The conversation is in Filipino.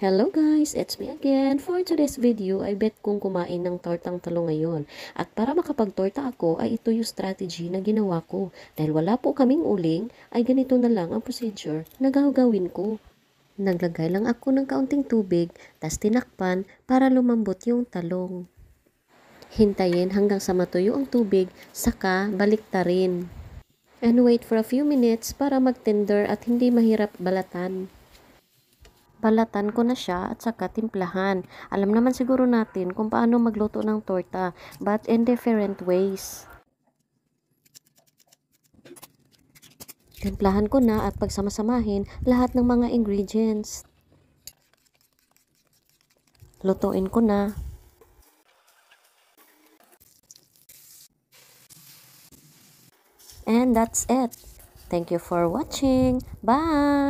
Hello guys, it's me again. For today's video, I bet kung kumain ng tortang talong ngayon. At para makapagtorta ako, ay ito yung strategy na ginawa ko. Dahil wala po kaming uling, ay ganito na lang ang procedure na gagawin ko. Naglagay lang ako ng kaunting tubig, tas tinakpan para lumambot yung talong. Hintayin hanggang sa matuyo ang tubig, saka baliktarin. And wait for a few minutes para mag-tender at hindi mahirap balatan. Balatan ko na siya at saka timplahan. Alam naman siguro natin kung paano magluto ng torta, but in different ways. Timplahan ko na at pagsamasamahin lahat ng mga ingredients. Lutuin ko na. And that's it. Thank you for watching. Bye!